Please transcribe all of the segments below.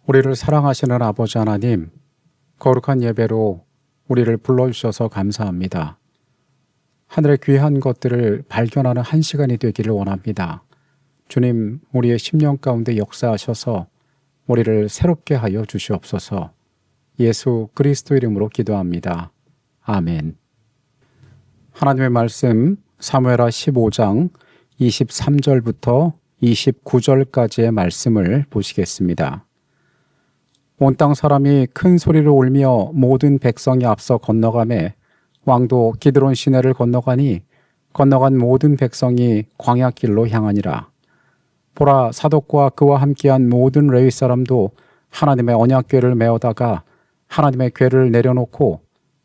우리를 사랑하시는 아버지 하나님, 거룩한 예배로 우리를 불러주셔서 감사합니다. 하늘의 귀한 것들을 발견하는 한 시간이 되기를 원합니다. 주님, 우리의 심령 가운데 역사하셔서 우리를 새롭게 하여 주시옵소서. 예수 그리스도 이름으로 기도합니다. 아멘. 하나님의 말씀 사무엘하 15장 23절부터 29절까지의 말씀을 보시겠습니다. 온 땅 사람이 큰 소리로 울며 모든 백성이 앞서 건너가매 왕도 기드론 시내를 건너가니 건너간 모든 백성이 광야길로 향하니라. 보라, 사독과 그와 함께한 모든 레위 사람도 하나님의 언약궤를 메어다가 하나님의 궤를 내려놓고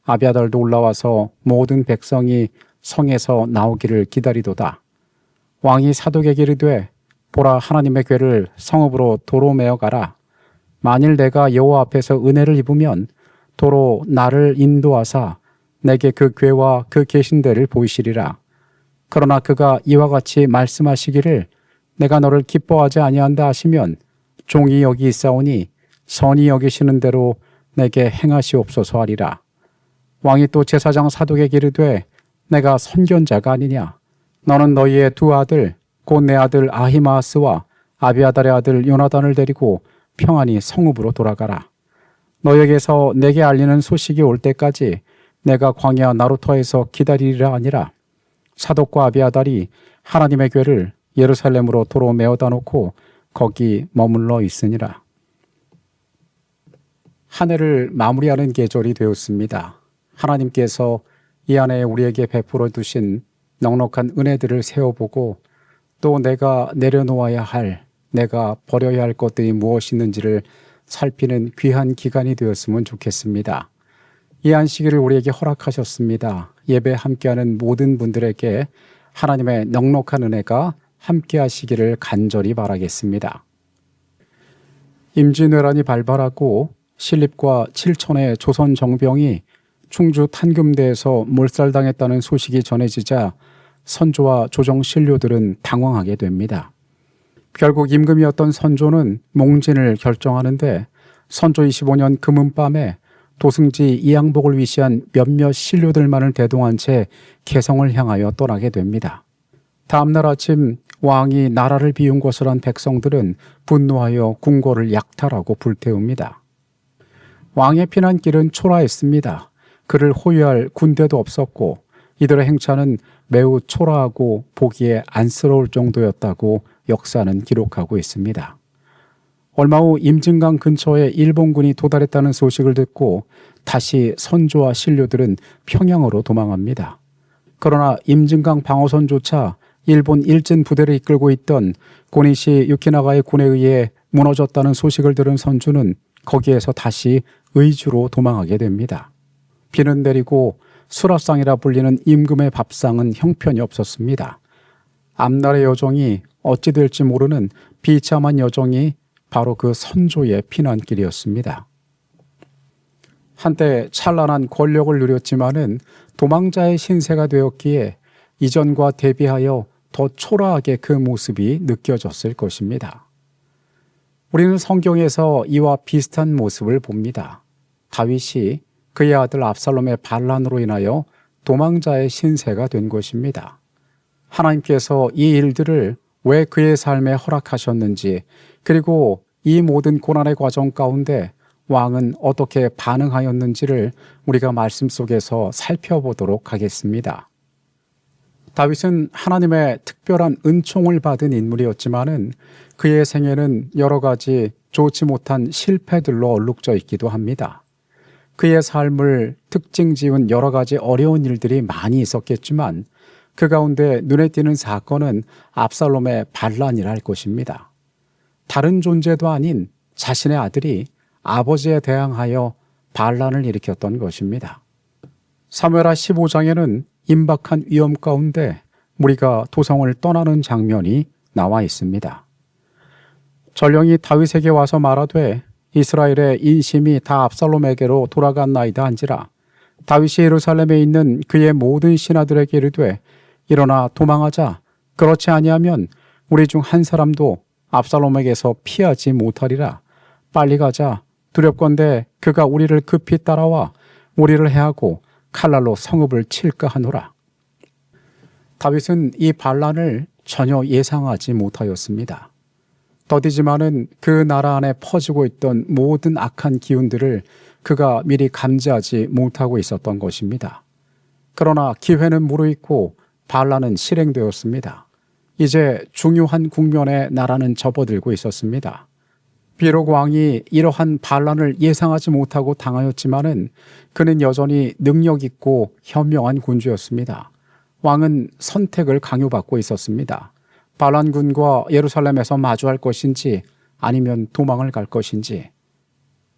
아비아달도 올라와서 모든 백성이 성에서 나오기를 기다리도다. 왕이 사독에게 이르되, 보라, 하나님의 궤를 성읍으로 도로 메어가라. 만일 내가 여호와 앞에서 은혜를 입으면 도로 나를 인도하사 내게 그 궤와 그 계신 데를 보이시리라. 그러나 그가 이와 같이 말씀하시기를 내가 너를 기뻐하지 아니한다 하시면 종이 여기 있사오니 선히 여기시는 대로 내게 행하시옵소서 하리라. 왕이 또 제사장 사독에게 이르되, 내가 선견자가 아니냐? 너는 너희의 두 아들 곧 내 아들 아히마아스와 아비아달의 아들 요나단을 데리고 평안히 성읍으로 돌아가라. 너에게서 내게 알리는 소식이 올 때까지 내가 광야 나루터에서 기다리리라 하니라. 사독과 아비아달이 하나님의 궤를 예루살렘으로 도로 메어다 놓고 거기 머물러 있으니라. 한 해를 마무리하는 계절이 되었습니다. 하나님께서 이 안에 우리에게 베풀어 두신 넉넉한 은혜들을 세어보고 또 내가 내려놓아야 할, 내가 버려야 할 것들이 무엇이 있는지를 살피는 귀한 기간이 되었으면 좋겠습니다. 이 안식일을 우리에게 허락하셨습니다. 예배 함께하는 모든 분들에게 하나님의 넉넉한 은혜가 함께하시기를 간절히 바라겠습니다. 임진왜란이 발발하고 신립과 7천의 조선 정병이 충주 탄금대에서 몰살당했다는 소식이 전해지자 선조와 조정 신료들은 당황하게 됩니다. 결국 임금이었던 선조는 몽진을 결정하는데 선조 25년 금은밤에 도승지 이양복을 위시한 몇몇 신료들만을 대동한 채 개성을 향하여 떠나게 됩니다. 다음날 아침 왕이 나라를 비운 것을 한 백성들은 분노하여 궁궐을 약탈하고 불태웁니다. 왕의 피난길은 초라했습니다. 그를 호위할 군대도 없었고 이들의 행차는 매우 초라하고 보기에 안쓰러울 정도였다고 역사는 기록하고 있습니다. 얼마 후 임진강 근처에 일본군이 도달했다는 소식을 듣고 다시 선조와 신료들은 평양으로 도망합니다. 그러나 임진강 방어선조차 일본 일진 부대를 이끌고 있던 고니시 유키나가의 군에 의해 무너졌다는 소식을 들은 선조는 거기에서 다시 의주로 도망하게 됩니다. 비는 내리고 수라상이라 불리는 임금의 밥상은 형편이 없었습니다. 앞날의 여정이 어찌 될지 모르는 비참한 여정이 바로 그 선조의 피난길이었습니다. 한때 찬란한 권력을 누렸지만은 도망자의 신세가 되었기에 이전과 대비하여 더 초라하게 그 모습이 느껴졌을 것입니다. 우리는 성경에서 이와 비슷한 모습을 봅니다. 다윗이 그의 아들 압살롬의 반란으로 인하여 도망자의 신세가 된 것입니다. 하나님께서 이 일들을 왜 그의 삶에 허락하셨는지, 그리고 이 모든 고난의 과정 가운데 왕은 어떻게 반응하였는지를 우리가 말씀 속에서 살펴보도록 하겠습니다. 다윗은 하나님의 특별한 은총을 받은 인물이었지만은 그의 생애는 여러 가지 좋지 못한 실패들로 얼룩져 있기도 합니다. 그의 삶을 특징 지은 여러 가지 어려운 일들이 많이 있었겠지만 그 가운데 눈에 띄는 사건은 압살롬의 반란이라 할 것입니다. 다른 존재도 아닌 자신의 아들이 아버지에 대항하여 반란을 일으켰던 것입니다. 사무엘하 15장에는 임박한 위험 가운데 무리가 도성을 떠나는 장면이 나와 있습니다. 전령이 다윗에게 와서 말하되 이스라엘의 인심이 다 압살롬에게로 돌아갔나이다 한지라. 다윗이 예루살렘에 있는 그의 모든 신하들에게 이르되 일어나 도망하자. 그렇지 아니하면 우리 중 한 사람도 압살롬에게서 피하지 못하리라. 빨리 가자. 두렵건대 그가 우리를 급히 따라와 우리를 해하고 칼날로 성읍을 칠까 하노라. 다윗은 이 반란을 전혀 예상하지 못하였습니다. 더디지만은 그 나라 안에 퍼지고 있던 모든 악한 기운들을 그가 미리 감지하지 못하고 있었던 것입니다. 그러나 기회는 무르익고 반란은 실행되었습니다. 이제 중요한 국면에 나라는 접어들고 있었습니다. 비록 왕이 이러한 반란을 예상하지 못하고 당하였지만은 그는 여전히 능력 있고 현명한 군주였습니다. 왕은 선택을 강요받고 있었습니다. 반란군과 예루살렘에서 마주할 것인지 아니면 도망을 갈 것인지.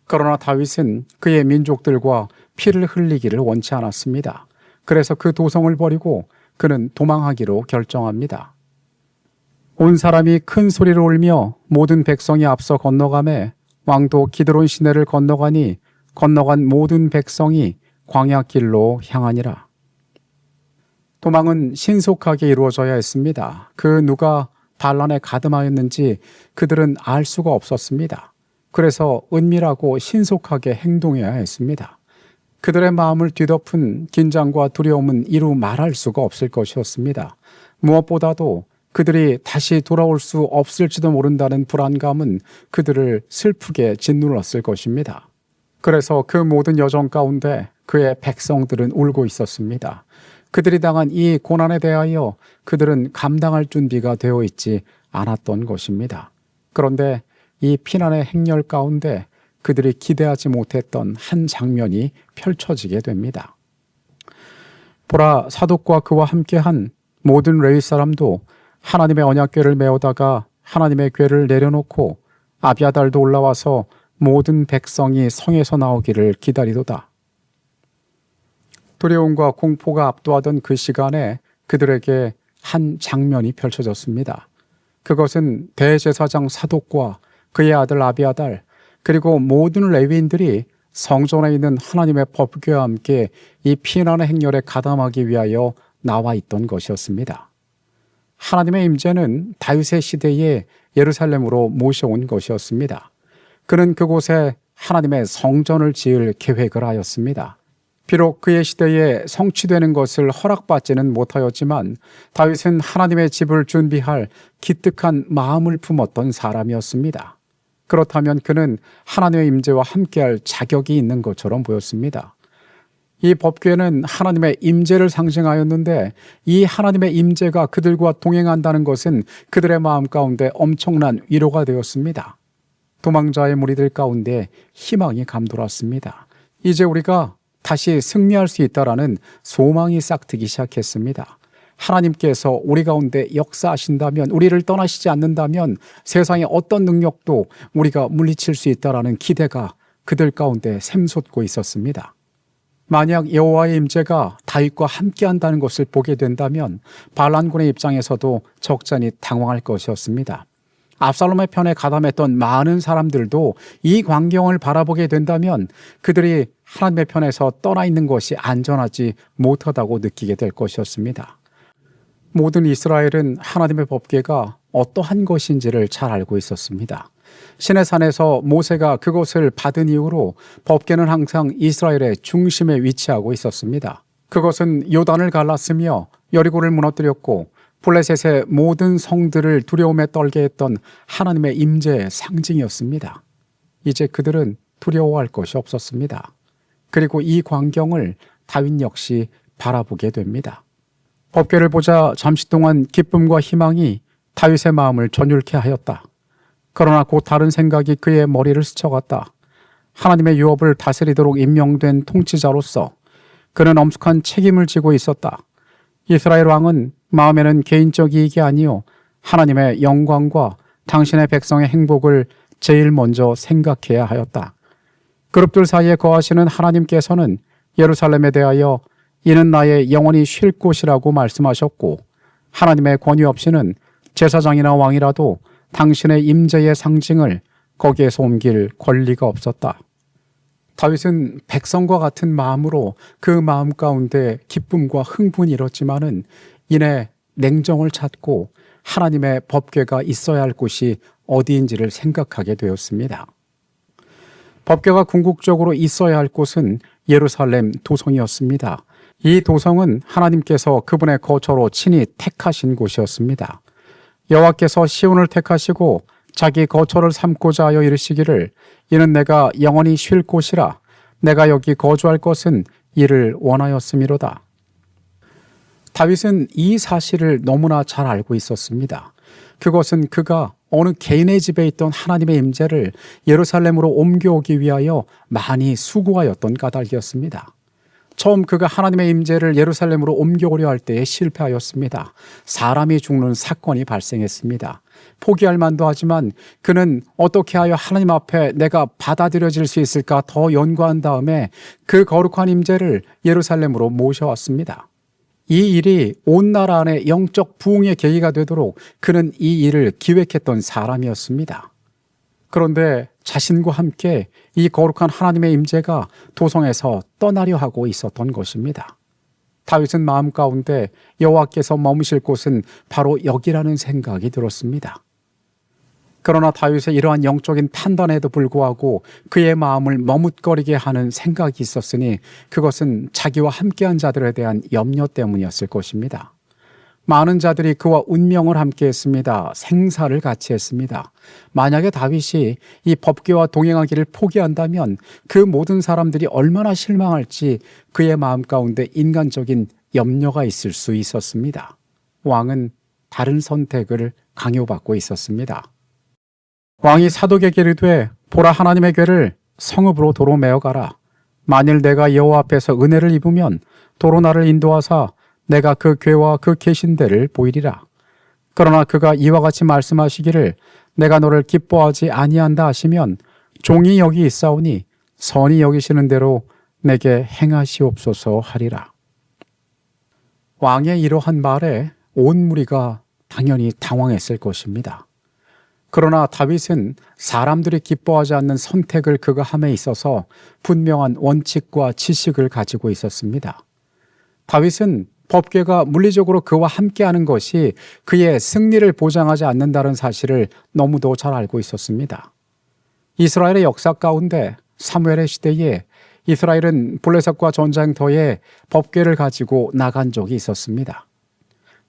그러나 다윗은 그의 민족들과 피를 흘리기를 원치 않았습니다. 그래서 그 도성을 버리고 그는 도망하기로 결정합니다. 온 사람이 큰 소리로 울며 모든 백성이 앞서 건너가매 왕도 기드론 시내를 건너가니 건너간 모든 백성이 광야길로 향하니라. 도망은 신속하게 이루어져야 했습니다. 그 누가 반란에 가담하였는지 그들은 알 수가 없었습니다. 그래서 은밀하고 신속하게 행동해야 했습니다. 그들의 마음을 뒤덮은 긴장과 두려움은 이루 말할 수가 없을 것이었습니다. 무엇보다도 그들이 다시 돌아올 수 없을지도 모른다는 불안감은 그들을 슬프게 짓눌렀을 것입니다. 그래서 그 모든 여정 가운데 그의 백성들은 울고 있었습니다. 그들이 당한 이 고난에 대하여 그들은 감당할 준비가 되어 있지 않았던 것입니다. 그런데 이 피난의 행렬 가운데 그들이 기대하지 못했던 한 장면이 펼쳐지게 됩니다. 보라, 사독과 그와 함께한 모든 레위 사람도 하나님의 언약궤를 메어다가 하나님의 궤를 내려놓고 아비아달도 올라와서 모든 백성이 성에서 나오기를 기다리도다. 두려움과 공포가 압도하던 그 시간에 그들에게 한 장면이 펼쳐졌습니다. 그것은 대제사장 사독과 그의 아들 아비아달 그리고 모든 레위인들이 성전에 있는 하나님의 법궤와 함께 이 피난의 행렬에 가담하기 위하여 나와 있던 것이었습니다. 하나님의 임재는 다윗의 시대에 예루살렘으로 모셔온 것이었습니다. 그는 그곳에 하나님의 성전을 지을 계획을 하였습니다. 비록 그의 시대에 성취되는 것을 허락받지는 못하였지만 다윗은 하나님의 집을 준비할 기특한 마음을 품었던 사람이었습니다. 그렇다면 그는 하나님의 임재와 함께할 자격이 있는 것처럼 보였습니다. 이 법궤는 하나님의 임재를 상징하였는데 이 하나님의 임재가 그들과 동행한다는 것은 그들의 마음 가운데 엄청난 위로가 되었습니다. 도망자의 무리들 가운데 희망이 감돌았습니다. 이제 우리가 다시 승리할 수 있다라는 소망이 싹트기 시작했습니다. 하나님께서 우리 가운데 역사하신다면, 우리를 떠나시지 않는다면 세상의 어떤 능력도 우리가 물리칠 수 있다라는 기대가 그들 가운데 샘솟고 있었습니다. 만약 여호와의 임재가 다윗과 함께한다는 것을 보게 된다면 반란군의 입장에서도 적잖이 당황할 것이었습니다. 압살롬의 편에 가담했던 많은 사람들도 이 광경을 바라보게 된다면 그들이 하나님의 편에서 떠나 있는 것이 안전하지 못하다고 느끼게 될 것이었습니다. 모든 이스라엘은 하나님의 법궤가 어떠한 것인지를 잘 알고 있었습니다. 시내산에서 모세가 그것을 받은 이후로 법궤는 항상 이스라엘의 중심에 위치하고 있었습니다. 그것은 요단을 갈랐으며 여리고를 무너뜨렸고 블레셋의 모든 성들을 두려움에 떨게 했던 하나님의 임재의 상징이었습니다. 이제 그들은 두려워할 것이 없었습니다. 그리고 이 광경을 다윗 역시 바라보게 됩니다. 법궤를 보자 잠시 동안 기쁨과 희망이 다윗의 마음을 전율케 하였다. 그러나 곧 다른 생각이 그의 머리를 스쳐갔다. 하나님의 유업을 다스리도록 임명된 통치자로서 그는 엄숙한 책임을 지고 있었다. 이스라엘 왕은 마음에는 개인적 이익이 아니요 하나님의 영광과 당신의 백성의 행복을 제일 먼저 생각해야 하였다. 그룹들 사이에 거하시는 하나님께서는 예루살렘에 대하여 이는 나의 영원히 쉴 곳이라고 말씀하셨고 하나님의 권위 없이는 제사장이나 왕이라도 당신의 임재의 상징을 거기에서 옮길 권리가 없었다. 다윗은 백성과 같은 마음으로 그 마음 가운데 기쁨과 흥분이 일었지만은 이내 냉정을 찾고 하나님의 법궤가 있어야 할 곳이 어디인지를 생각하게 되었습니다. 법궤가 궁극적으로 있어야 할 곳은 예루살렘 도성이었습니다. 이 도성은 하나님께서 그분의 거처로 친히 택하신 곳이었습니다. 여호와께서 시온을 택하시고 자기 거처를 삼고자 하여 이르시기를 이는 내가 영원히 쉴 곳이라 내가 여기 거주할 것은 이를 원하였음이로다. 다윗은 이 사실을 너무나 잘 알고 있었습니다. 그것은 그가 어느 개인의 집에 있던 하나님의 임재를 예루살렘으로 옮겨오기 위하여 많이 수고하였던 까닭이었습니다. 처음 그가 하나님의 임재를 예루살렘으로 옮겨오려 할 때에 실패하였습니다. 사람이 죽는 사건이 발생했습니다. 포기할 만도 하지만 그는 어떻게 하여 하나님 앞에 내가 받아들여질 수 있을까 더 연구한 다음에 그 거룩한 임재를 예루살렘으로 모셔왔습니다. 이 일이 온 나라 안에 영적 부흥의 계기가 되도록 그는 이 일을 기획했던 사람이었습니다. 그런데 자신과 함께 이 거룩한 하나님의 임재가 도성에서 떠나려 하고 있었던 것입니다. 다윗은 마음 가운데 여호와께서 머무실 곳은 바로 여기라는 생각이 들었습니다. 그러나 다윗의 이러한 영적인 판단에도 불구하고 그의 마음을 머뭇거리게 하는 생각이 있었으니 그것은 자기와 함께한 자들에 대한 염려 때문이었을 것입니다. 많은 자들이 그와 운명을 함께 했습니다. 생사를 같이 했습니다. 만약에 다윗이 이 법궤와 동행하기를 포기한다면 그 모든 사람들이 얼마나 실망할지 그의 마음 가운데 인간적인 염려가 있을 수 있었습니다. 왕은 다른 선택을 강요받고 있었습니다. 왕이 사독에게 이르되 보라 하나님의 궤를 성읍으로 도로 메어 가라. 만일 내가 여호와 앞에서 은혜를 입으면 도로 나를 인도하사 내가 그 궤와 그 계신대를 보이리라. 그러나 그가 이와 같이 말씀하시기를 내가 너를 기뻐하지 아니한다 하시면 종이 여기 있사오니 선히 여기시는 대로 내게 행하시옵소서 하리라. 왕의 이러한 말에 온 무리가 당연히 당황했을 것입니다. 그러나 다윗은 사람들이 기뻐하지 않는 선택을 그가 함에 있어서 분명한 원칙과 지식을 가지고 있었습니다. 다윗은 법궤가 물리적으로 그와 함께하는 것이 그의 승리를 보장하지 않는다는 사실을 너무도 잘 알고 있었습니다. 이스라엘의 역사 가운데 사무엘의 시대에 이스라엘은 블레셋과 전쟁터에 법궤를 가지고 나간 적이 있었습니다.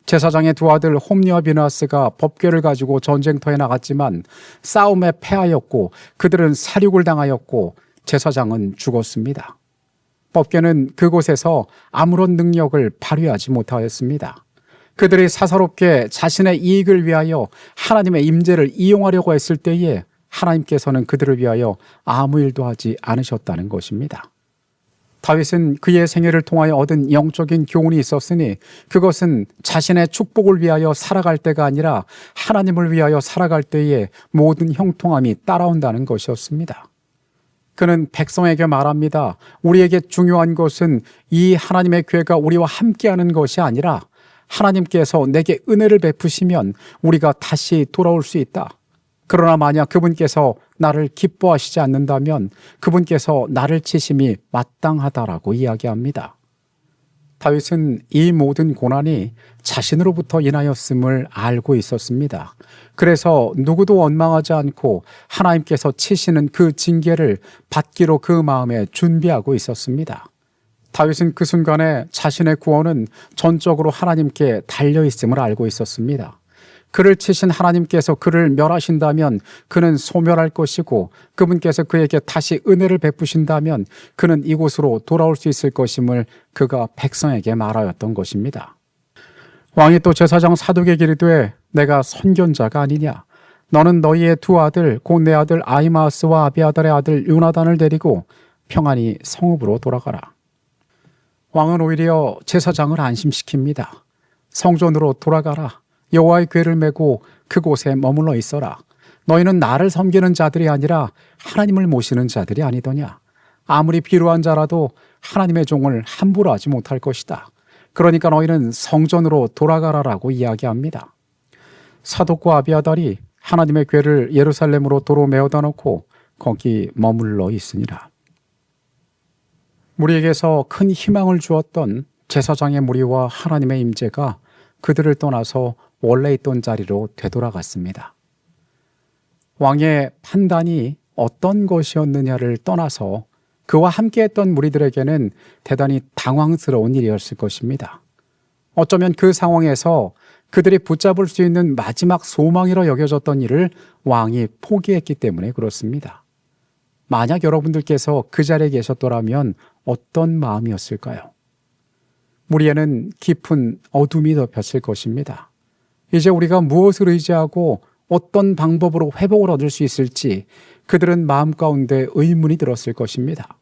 제사장의 두 아들 홈리와 비나스가 법궤를 가지고 전쟁터에 나갔지만 싸움에 패하였고 그들은 사륙을 당하였고 제사장은 죽었습니다. 법궤는 그곳에서 아무런 능력을 발휘하지 못하였습니다. 그들이 사사롭게 자신의 이익을 위하여 하나님의 임재를 이용하려고 했을 때에 하나님께서는 그들을 위하여 아무 일도 하지 않으셨다는 것입니다. 다윗은 그의 생애를 통하여 얻은 영적인 교훈이 있었으니 그것은 자신의 축복을 위하여 살아갈 때가 아니라 하나님을 위하여 살아갈 때에 모든 형통함이 따라온다는 것이었습니다. 그는 백성에게 말합니다. 우리에게 중요한 것은 이 하나님의 궤가 우리와 함께하는 것이 아니라 하나님께서 내게 은혜를 베푸시면 우리가 다시 돌아올 수 있다. 그러나 만약 그분께서 나를 기뻐하시지 않는다면 그분께서 나를 치심이 마땅하다라고 이야기합니다. 다윗은 이 모든 고난이 자신으로부터 인하였음을 알고 있었습니다. 그래서 누구도 원망하지 않고 하나님께서 치시는 그 징계를 받기로 그 마음에 준비하고 있었습니다. 다윗은 그 순간에 자신의 구원은 전적으로 하나님께 달려있음을 알고 있었습니다. 그를 치신 하나님께서 그를 멸하신다면 그는 소멸할 것이고 그분께서 그에게 다시 은혜를 베푸신다면 그는 이곳으로 돌아올 수 있을 것임을 그가 백성에게 말하였던 것입니다. 왕이 또 제사장 사독에게 이르되 내가 선견자가 아니냐. 너는 너희의 두 아들 곧 내 아들 아히마아스와 아비아달의 아들 요나단을 데리고 평안히 성읍으로 돌아가라. 왕은 오히려 제사장을 안심시킵니다. 성전으로 돌아가라. 여호와의 궤를 메고 그곳에 머물러 있어라. 너희는 나를 섬기는 자들이 아니라 하나님을 모시는 자들이 아니더냐. 아무리 필요한 자라도 하나님의 종을 함부로 하지 못할 것이다. 그러니까 너희는 성전으로 돌아가라라고 이야기합니다. 사독과 아비아달이 하나님의 궤를 예루살렘으로 도로 메어다 놓고 거기 머물러 있으니라. 무리에게서 큰 희망을 주었던 제사장의 무리와 하나님의 임재가 그들을 떠나서 원래 있던 자리로 되돌아갔습니다. 왕의 판단이 어떤 것이었느냐를 떠나서 그와 함께했던 무리들에게는 대단히 당황스러운 일이었을 것입니다. 어쩌면 그 상황에서 그들이 붙잡을 수 있는 마지막 소망이라 여겨졌던 일을 왕이 포기했기 때문에 그렇습니다. 만약 여러분들께서 그 자리에 계셨더라면 어떤 마음이었을까요? 무리에는 깊은 어둠이 덮였을 것입니다. 이제 우리가 무엇을 의지하고 어떤 방법으로 회복을 얻을 수 있을지 그들은 마음 가운데 의문이 들었을 것입니다.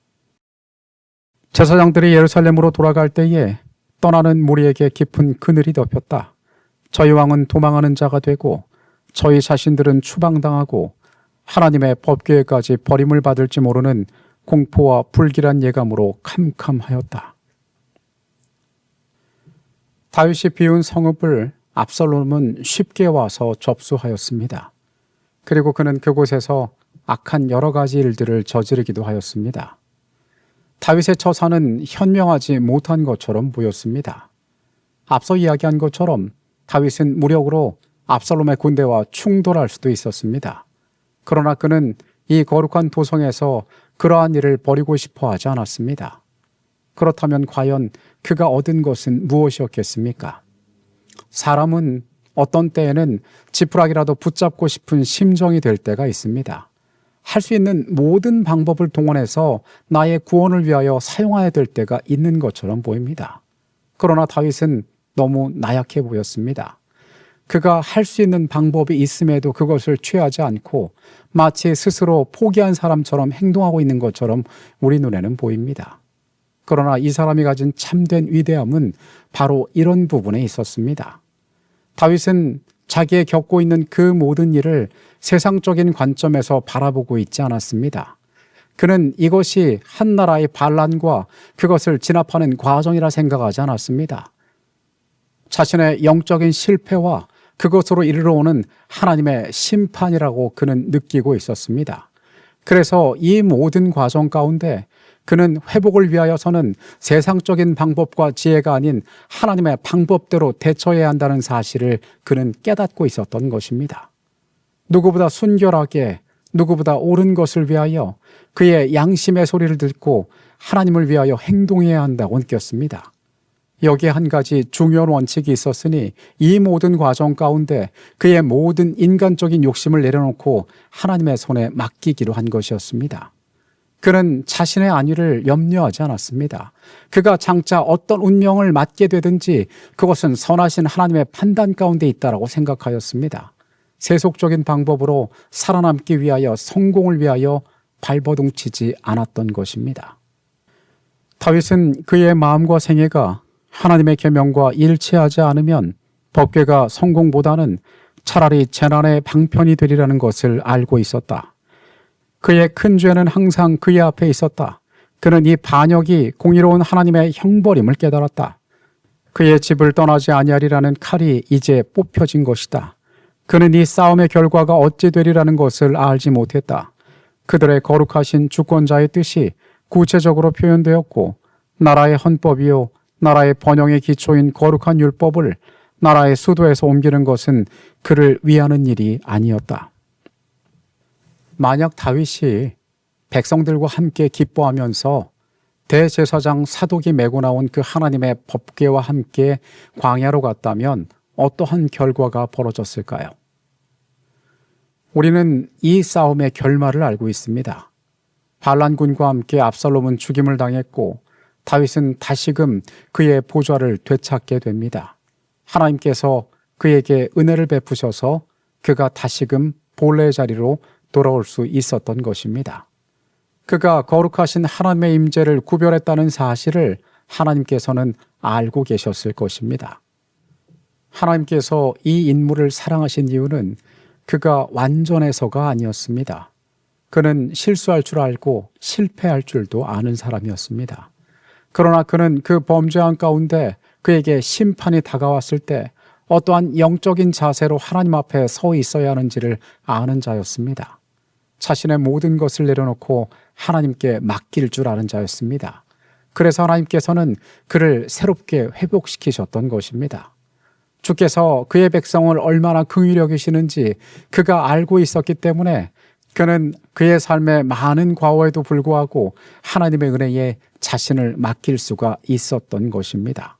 제사장들이 예루살렘으로 돌아갈 때에 떠나는 무리에게 깊은 그늘이 덮였다. 저희 왕은 도망하는 자가 되고 저희 자신들은 추방당하고 하나님의 법궤까지 버림을 받을지 모르는 공포와 불길한 예감으로 캄캄하였다. 다윗이 비운 성읍을 압살롬은 쉽게 와서 접수하였습니다. 그리고 그는 그곳에서 악한 여러 가지 일들을 저지르기도 하였습니다. 다윗의 처사는 현명하지 못한 것처럼 보였습니다. 앞서 이야기한 것처럼 다윗은 무력으로 압살롬의 군대와 충돌할 수도 있었습니다. 그러나 그는 이 거룩한 도성에서 그러한 일을 벌이고 싶어 하지 않았습니다. 그렇다면 과연 그가 얻은 것은 무엇이었겠습니까? 사람은 어떤 때에는 지푸라기라도 붙잡고 싶은 심정이 될 때가 있습니다. 할 수 있는 모든 방법을 동원해서 나의 구원을 위하여 사용해야 될 때가 있는 것처럼 보입니다. 그러나 다윗은 너무 나약해 보였습니다. 그가 할 수 있는 방법이 있음에도 그것을 취하지 않고 마치 스스로 포기한 사람처럼 행동하고 있는 것처럼 우리 눈에는 보입니다. 그러나 이 사람이 가진 참된 위대함은 바로 이런 부분에 있었습니다. 다윗은 자기의 겪고 있는 그 모든 일을 세상적인 관점에서 바라보고 있지 않았습니다. 그는 이것이 한 나라의 반란과 그것을 진압하는 과정이라 생각하지 않았습니다. 자신의 영적인 실패와 그것으로 이르러오는 하나님의 심판이라고 그는 느끼고 있었습니다. 그래서 이 모든 과정 가운데 그는 회복을 위하여서는 세상적인 방법과 지혜가 아닌 하나님의 방법대로 대처해야 한다는 사실을 그는 깨닫고 있었던 것입니다. 누구보다 순결하게, 누구보다 옳은 것을 위하여 그의 양심의 소리를 듣고 하나님을 위하여 행동해야 한다고 느꼈습니다. 여기에 한 가지 중요한 원칙이 있었으니 이 모든 과정 가운데 그의 모든 인간적인 욕심을 내려놓고 하나님의 손에 맡기기로 한 것이었습니다. 그는 자신의 안위를 염려하지 않았습니다. 그가 장차 어떤 운명을 맞게 되든지 그것은 선하신 하나님의 판단 가운데 있다라고 생각하였습니다. 세속적인 방법으로 살아남기 위하여 성공을 위하여 발버둥치지 않았던 것입니다. 다윗은 그의 마음과 생애가 하나님의 계명과 일치하지 않으면 법궤가 성공보다는 차라리 재난의 방편이 되리라는 것을 알고 있었다. 그의 큰 죄는 항상 그의 앞에 있었다. 그는 이 반역이 공의로운 하나님의 형벌임을 깨달았다. 그의 집을 떠나지 아니하리라는 칼이 이제 뽑혀진 것이다. 그는 이 싸움의 결과가 어찌 되리라는 것을 알지 못했다. 그들의 거룩하신 주권자의 뜻이 구체적으로 표현되었고 나라의 헌법이요 나라의 번영의 기초인 거룩한 율법을 나라의 수도에서 옮기는 것은 그를 위하는 일이 아니었다. 만약 다윗이 백성들과 함께 기뻐하면서 대제사장 사독이 메고 나온 그 하나님의 법궤와 함께 광야로 갔다면 어떠한 결과가 벌어졌을까요? 우리는 이 싸움의 결말을 알고 있습니다. 반란군과 함께 압살롬은 죽임을 당했고 다윗은 다시금 그의 보좌를 되찾게 됩니다. 하나님께서 그에게 은혜를 베푸셔서 그가 다시금 본래의 자리로 돌아올 수 있었던 것입니다. 그가 거룩하신 하나님의 임재를 구별했다는 사실을 하나님께서는 알고 계셨을 것입니다. 하나님께서 이 인물을 사랑하신 이유는 그가 완전해서가 아니었습니다. 그는 실수할 줄 알고 실패할 줄도 아는 사람이었습니다. 그러나 그는 그 범죄한 가운데 그에게 심판이 다가왔을 때 어떠한 영적인 자세로 하나님 앞에 서 있어야 하는지를 아는 자였습니다. 자신의 모든 것을 내려놓고 하나님께 맡길 줄 아는 자였습니다. 그래서 하나님께서는 그를 새롭게 회복시키셨던 것입니다. 주께서 그의 백성을 얼마나 긍휼히 여기시는지 그가 알고 있었기 때문에 그는 그의 삶에 많은 과오에도 불구하고 하나님의 은혜에 자신을 맡길 수가 있었던 것입니다.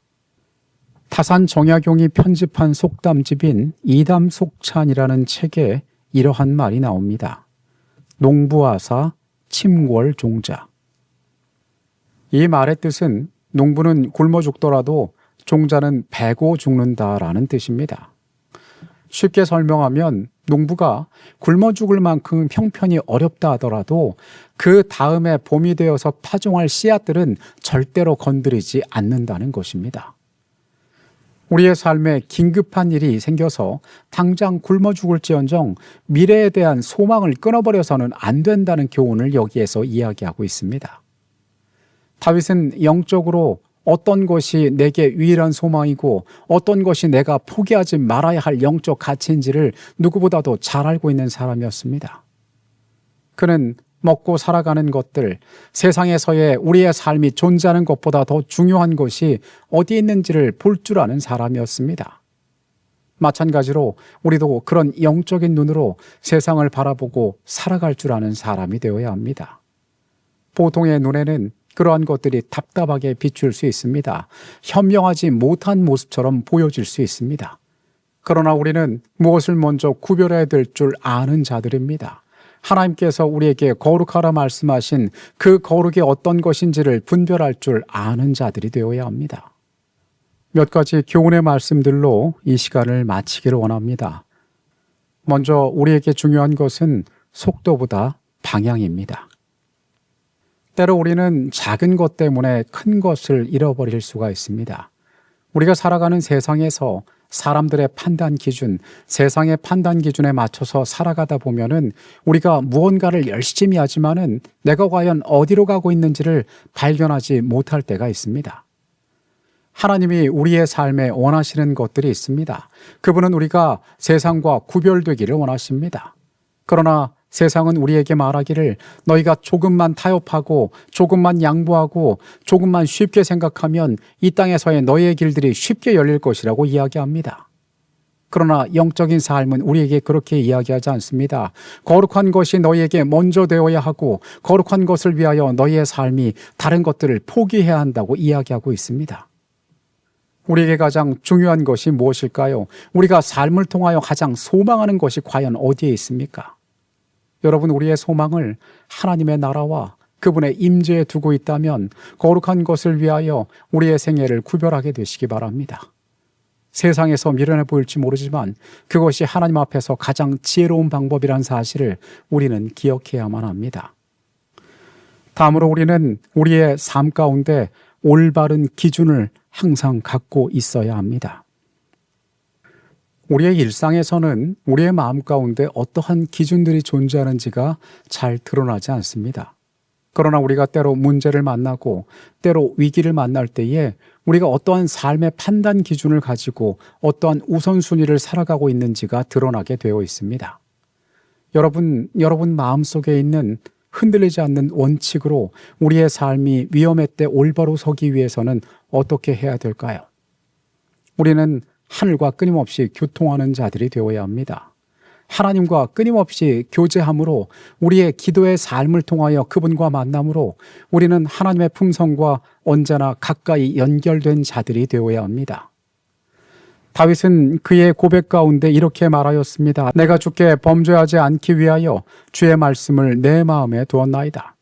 타산 정약용이 편집한 속담집인 이담속찬이라는 책에 이러한 말이 나옵니다. 농부하사 침궐종자. 이 말의 뜻은 농부는 굶어 죽더라도 종자는 배고 죽는다라는 뜻입니다. 쉽게 설명하면 농부가 굶어 죽을 만큼 형편이 어렵다 하더라도 그 다음에 봄이 되어서 파종할 씨앗들은 절대로 건드리지 않는다는 것입니다. 우리의 삶에 긴급한 일이 생겨서 당장 굶어 죽을지언정 미래에 대한 소망을 끊어버려서는 안 된다는 교훈을 여기에서 이야기하고 있습니다. 다윗은 영적으로 어떤 것이 내게 유일한 소망이고 어떤 것이 내가 포기하지 말아야 할 영적 가치인지를 누구보다도 잘 알고 있는 사람이었습니다. 그는 먹고 살아가는 것들, 세상에서의 우리의 삶이 존재하는 것보다 더 중요한 것이 어디 있는지를 볼 줄 아는 사람이었습니다. 마찬가지로 우리도 그런 영적인 눈으로 세상을 바라보고 살아갈 줄 아는 사람이 되어야 합니다. 보통의 눈에는 그러한 것들이 답답하게 비출 수 있습니다. 현명하지 못한 모습처럼 보여질 수 있습니다. 그러나 우리는 무엇을 먼저 구별해야 될 줄 아는 자들입니다. 하나님께서 우리에게 거룩하라 말씀하신 그 거룩이 어떤 것인지를 분별할 줄 아는 자들이 되어야 합니다. 몇 가지 교훈의 말씀들로 이 시간을 마치기를 원합니다. 먼저 우리에게 중요한 것은 속도보다 방향입니다. 때로 우리는 작은 것 때문에 큰 것을 잃어버릴 수가 있습니다. 우리가 살아가는 세상에서 사람들의 판단 기준, 세상의 판단 기준에 맞춰서 살아가다 보면은 우리가 무언가를 열심히 하지만은 내가 과연 어디로 가고 있는지를 발견하지 못할 때가 있습니다. 하나님이 우리의 삶에 원하시는 것들이 있습니다. 그분은 우리가 세상과 구별되기를 원하십니다. 그러나 세상은 우리에게 말하기를 너희가 조금만 타협하고 조금만 양보하고 조금만 쉽게 생각하면 이 땅에서의 너희의 길들이 쉽게 열릴 것이라고 이야기합니다. 그러나 영적인 삶은 우리에게 그렇게 이야기하지 않습니다. 거룩한 것이 너희에게 먼저 되어야 하고 거룩한 것을 위하여 너희의 삶이 다른 것들을 포기해야 한다고 이야기하고 있습니다. 우리에게 가장 중요한 것이 무엇일까요? 우리가 삶을 통하여 가장 소망하는 것이 과연 어디에 있습니까? 여러분, 우리의 소망을 하나님의 나라와 그분의 임재에 두고 있다면 거룩한 것을 위하여 우리의 생애를 구별하게 되시기 바랍니다. 세상에서 미련해 보일지 모르지만 그것이 하나님 앞에서 가장 지혜로운 방법이라는 사실을 우리는 기억해야만 합니다. 다음으로 우리는 우리의 삶 가운데 올바른 기준을 항상 갖고 있어야 합니다. 우리의 일상에서는 우리의 마음 가운데 어떠한 기준들이 존재하는지가 잘 드러나지 않습니다. 그러나 우리가 때로 문제를 만나고 때로 위기를 만날 때에 우리가 어떠한 삶의 판단 기준을 가지고 어떠한 우선순위를 살아가고 있는지가 드러나게 되어 있습니다. 여러분 마음속에 있는 흔들리지 않는 원칙으로 우리의 삶이 위험의 때 올바로 서기 위해서는 어떻게 해야 될까요? 우리는 하늘과 끊임없이 교통하는 자들이 되어야 합니다. 하나님과 끊임없이 교제함으로 우리의 기도의 삶을 통하여 그분과 만남으로 우리는 하나님의 품성과 언제나 가까이 연결된 자들이 되어야 합니다. 다윗은 그의 고백 가운데 이렇게 말하였습니다. 내가 주께 범죄하지 않기 위하여 주의 말씀을 내 마음에 두었나이다.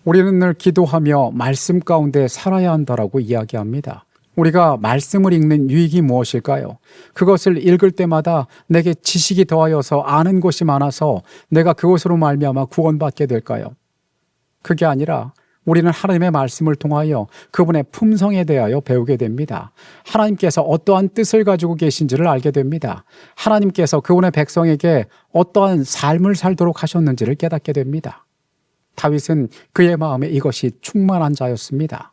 우리는 늘 기도하며 말씀 가운데 살아야 한다라고 이야기합니다. 우리가 말씀을 읽는 유익이 무엇일까요? 그것을 읽을 때마다 내게 지식이 더하여서 아는 것이 많아서 내가 그것으로 말미암아 구원받게 될까요? 그게 아니라 우리는 하나님의 말씀을 통하여 그분의 품성에 대하여 배우게 됩니다. 하나님께서 어떠한 뜻을 가지고 계신지를 알게 됩니다. 하나님께서 그분의 백성에게 어떠한 삶을 살도록 하셨는지를 깨닫게 됩니다. 다윗은 그의 마음에 이것이 충만한 자였습니다.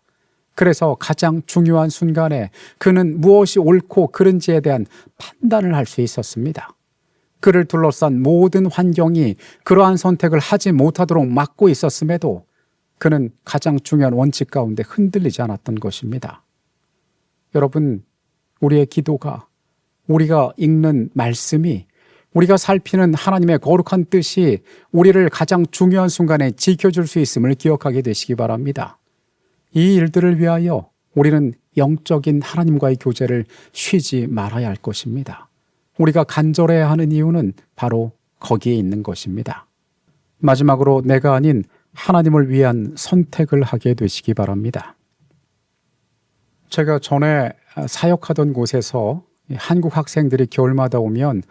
그래서 가장 중요한 순간에 그는 무엇이 옳고 그른지에 대한 판단을 할 수 있었습니다. 그를 둘러싼 모든 환경이 그러한 선택을 하지 못하도록 막고 있었음에도 그는 가장 중요한 원칙 가운데 흔들리지 않았던 것입니다. 여러분, 우리의 기도가, 우리가 읽는 말씀이 우리가 살피는 하나님의 거룩한 뜻이 우리를 가장 중요한 순간에 지켜줄 수 있음을 기억하게 되시기 바랍니다. 이 일들을 위하여 우리는 영적인 하나님과의 교제를 쉬지 말아야 할 것입니다. 우리가 간절해야 하는 이유는 바로 거기에 있는 것입니다. 마지막으로 내가 아닌 하나님을 위한 선택을 하게 되시기 바랍니다. 제가 전에 사역하던 곳에서 한국 학생들이 겨울마다 오면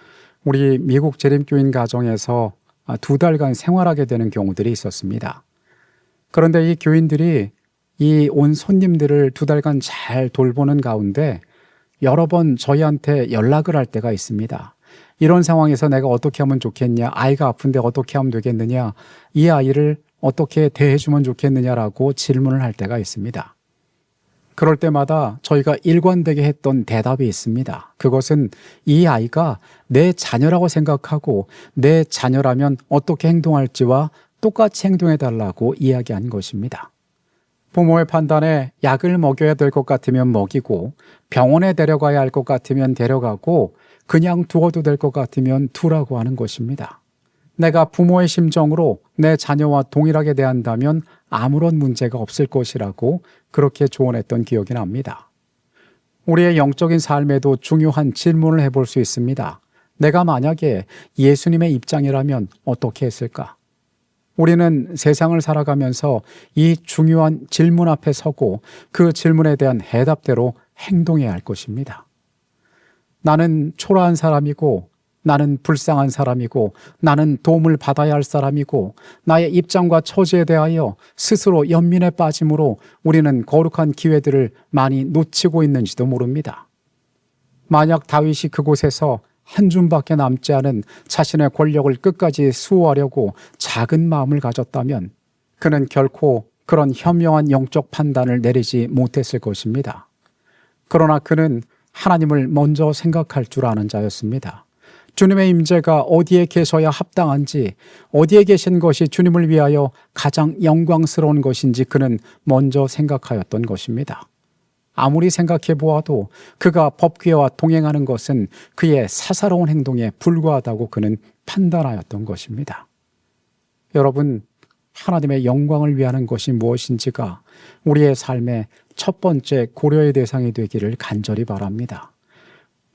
우리 미국 재림교인 가정에서 2달간 생활하게 되는 경우들이 있었습니다. 그런데 이 교인들이 이 온 손님들을 2달간 잘 돌보는 가운데 여러 번 저희한테 연락을 할 때가 있습니다. 이런 상황에서 내가 어떻게 하면 좋겠냐, 아이가 아픈데 어떻게 하면 되겠느냐, 이 아이를 어떻게 대해주면 좋겠느냐라고 질문을 할 때가 있습니다. 그럴 때마다 저희가 일관되게 했던 대답이 있습니다. 그것은 이 아이가 내 자녀라고 생각하고 내 자녀라면 어떻게 행동할지와 똑같이 행동해달라고 이야기한 것입니다. 부모의 판단에 약을 먹여야 될 것 같으면 먹이고 병원에 데려가야 할 것 같으면 데려가고 그냥 두어도 될 것 같으면 두라고 하는 것입니다. 내가 부모의 심정으로 내 자녀와 동일하게 대한다면 아무런 문제가 없을 것이라고 그렇게 조언했던 기억이 납니다. 우리의 영적인 삶에도 중요한 질문을 해볼 수 있습니다. 내가 만약에 예수님의 입장이라면 어떻게 했을까? 우리는 세상을 살아가면서 이 중요한 질문 앞에 서고 그 질문에 대한 해답대로 행동해야 할 것입니다. 나는 초라한 사람이고 나는 불쌍한 사람이고 나는 도움을 받아야 할 사람이고 나의 입장과 처지에 대하여 스스로 연민에 빠짐으로 우리는 거룩한 기회들을 많이 놓치고 있는지도 모릅니다. 만약 다윗이 그곳에서 한 줌밖에 남지 않은 자신의 권력을 끝까지 수호하려고 작은 마음을 가졌다면 그는 결코 그런 현명한 영적 판단을 내리지 못했을 것입니다. 그러나 그는 하나님을 먼저 생각할 줄 아는 자였습니다. 주님의 임재가 어디에 계셔야 합당한지, 어디에 계신 것이 주님을 위하여 가장 영광스러운 것인지 그는 먼저 생각하였던 것입니다. 아무리 생각해 보아도 그가 법궤와 동행하는 것은 그의 사사로운 행동에 불과하다고 그는 판단하였던 것입니다. 여러분, 하나님의 영광을 위하는 것이 무엇인지가 우리의 삶의 첫 번째 고려의 대상이 되기를 간절히 바랍니다.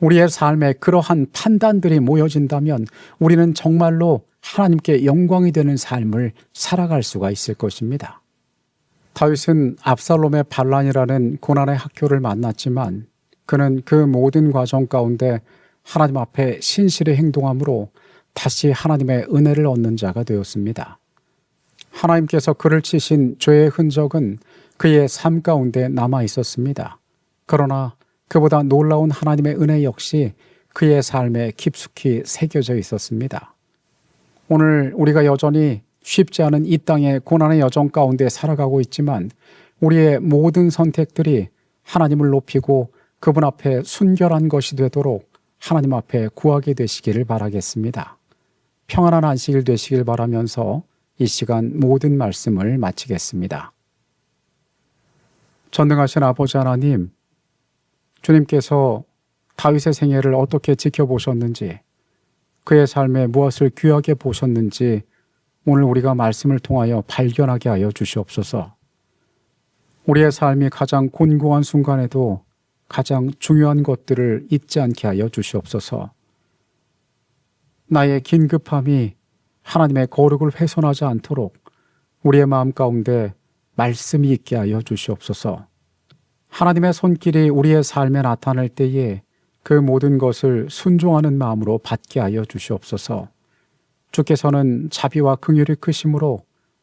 우리의 삶에 그러한 판단들이 모여진다면 우리는 정말로 하나님께 영광이 되는 삶을 살아갈 수가 있을 것입니다. 다윗은 압살롬의 반란이라는 고난의 학교를 만났지만 그는 그 모든 과정 가운데 하나님 앞에 신실히 행동함으로 다시 하나님의 은혜를 얻는 자가 되었습니다. 하나님께서 그를 치신 죄의 흔적은 그의 삶 가운데 남아 있었습니다. 그러나 그보다 놀라운 하나님의 은혜 역시 그의 삶에 깊숙이 새겨져 있었습니다. 오늘 우리가 여전히 쉽지 않은 이 땅의 고난의 여정 가운데 살아가고 있지만 우리의 모든 선택들이 하나님을 높이고 그분 앞에 순결한 것이 되도록 하나님 앞에 구하게 되시기를 바라겠습니다. 평안한 안식일 되시길 바라면서 이 시간 모든 말씀을 마치겠습니다. 전능하신 아버지 하나님, 주님께서 다윗의 생애를 어떻게 지켜보셨는지, 그의 삶에 무엇을 귀하게 보셨는지 오늘 우리가 말씀을 통하여 발견하게 하여 주시옵소서. 우리의 삶이 가장 곤고한 순간에도 가장 중요한 것들을 잊지 않게 하여 주시옵소서. 나의 긴급함이 하나님의 거룩을 훼손하지 않도록 우리의 마음 가운데 말씀이 있게 하여 주시옵소서. 하나님의 손길이 우리의 삶에 나타날 때에 그 모든 것을 순종하는 마음으로 받게 하여 주시옵소서. 주께서는 자비와 긍휼이 크심으로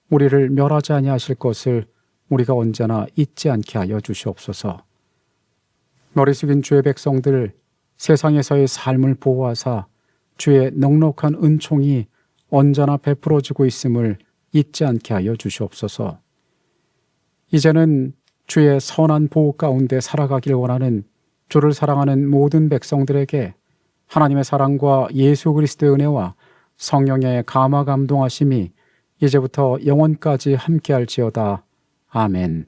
우리를 멸하지 아니하실 것을 우리가 언제나 잊지 않게 하여 주시옵소서. 머리 숙인 주의 백성들, 세상에서의 삶을 보호하사 주의 넉넉한 은총이 언제나 베풀어지고 있음을 잊지 않게 하여 주시옵소서. 이제는 주의 선한 보호 가운데 살아가길 원하는 주를 사랑하는 모든 백성들에게 하나님의 사랑과 예수 그리스도의 은혜와 성령의 감화 감동하심이 이제부터 영원까지 함께할지어다. 아멘.